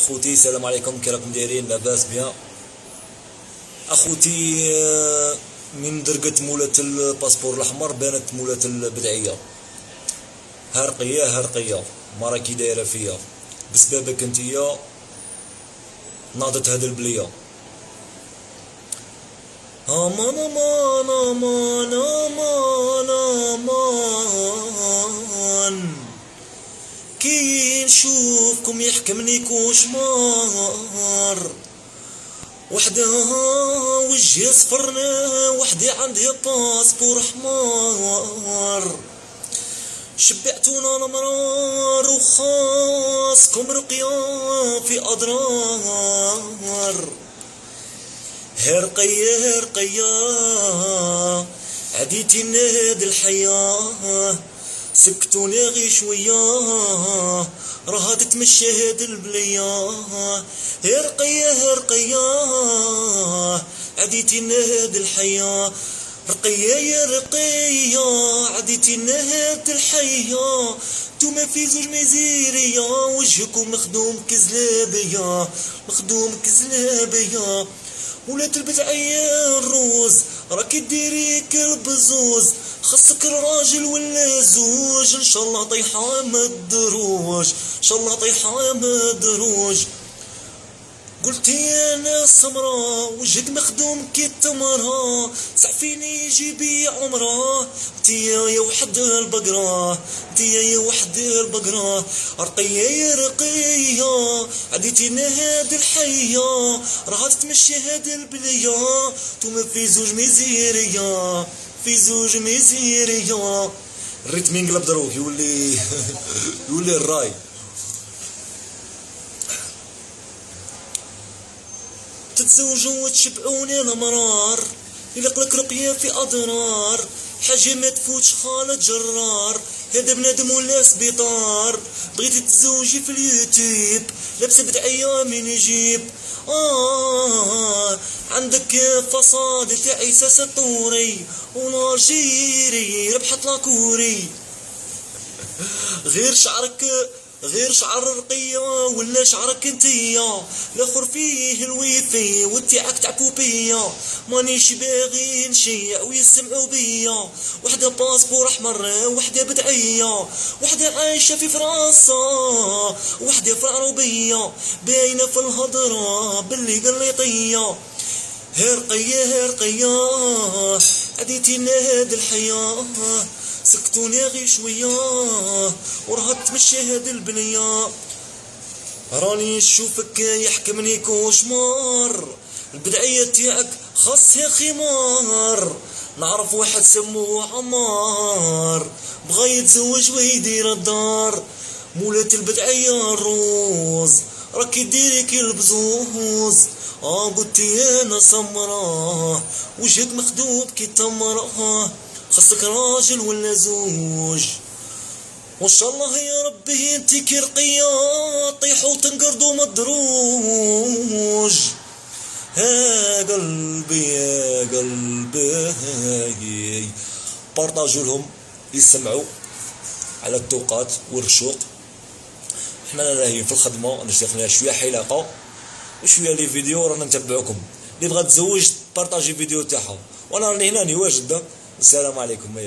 خوتي السلام عليكم، كي راكم دايرين؟ لاباس بيان اخوتي. من درقت مولات الباسبور الاحمر بانت مولات البدعيه هرقيه ما راكي دايره فيا بسببك انتيا. ناضت هاد البليه امان امان امان امان امان، كي نشوفكم يحكمني كوشمار. وحدة وجهي صفرنا، وحدة عندها باسبور حمار. شبعتونا المرار وخاصكم رقيا في أضرار. هرقيا عديتي ناد الحياة، سكتوني غي شوية راها تتمشى هاد البلية. هرقيا عديتي ناد الحياة، رقية عديتي ناد الحياة. توما في زوج مزيرية، وجهكم مخدوم كزلابية. ولات البدعية الروز راكي ديري كالبزوز، خصك الراجل ولا زوج. ان شاء الله طيحة مدروج، قلتي انا سمرا وجهك مخدوم كي التمرة. سعفيني جيبي عمرة انتيا يا وحد البقرة. رقية عديتي نهاد الحية، راها تتمشي هاد البلية. توما في زوج مزيرية. الريتم ينقلب دروك يولي الراي. تتزوجوا وتشبعوني المرار، يلقلك رقية في أضرار. حاجة ما تفوتش خالد جرار، هذا بنادم ولا سبيطار. بغيتي تتزوجي في اليوتيوب لابسة بدعية من يجيب. عندك فصاد تاع عيسى سطوري، ونار جيري ربحت لاكوري. غير شعر رقية ولا شعرك انتيا، الاخر فيه الويفي وتاعك تاع بوبية. مانيش باغي نشيع ويسمعوا بيا. وحدة باسبور احمر، وحدة بدعية، وحدة عايشة في فرنسا، وحدة في العربية باينة في الهضرة باللي قليطية. هرقية عديتي نهاد الحياة، سكتوني غي شوية وراها تمشي هاد البنية. راني نشوفك يحكمني كوشمار، البدعية تاعك خاصها خمار. نعرف واحد سموه عمار، بغا يتزوج ويدير الدار. مولات البدعية الروز راكي ديري كي البزوز. قلتي انا سمرا وجهك مخدوب كي تمرة، خصك راجل ولا زوج. وان شاء الله يا ربي انتي كي رقية طيحوا تنقردوا مدروج. يا قلبي بارطاجوا لهم يسمعوا على التوقات والرشوق. احنا راهي في الخدمه نشتغل شويه حلاقه وشويه لي فيديو، رانا نتبعوكم. اللي بغا تزوج بارطاجي فيديو تاعها، وانا راني هنا واجد. السلام عليكم.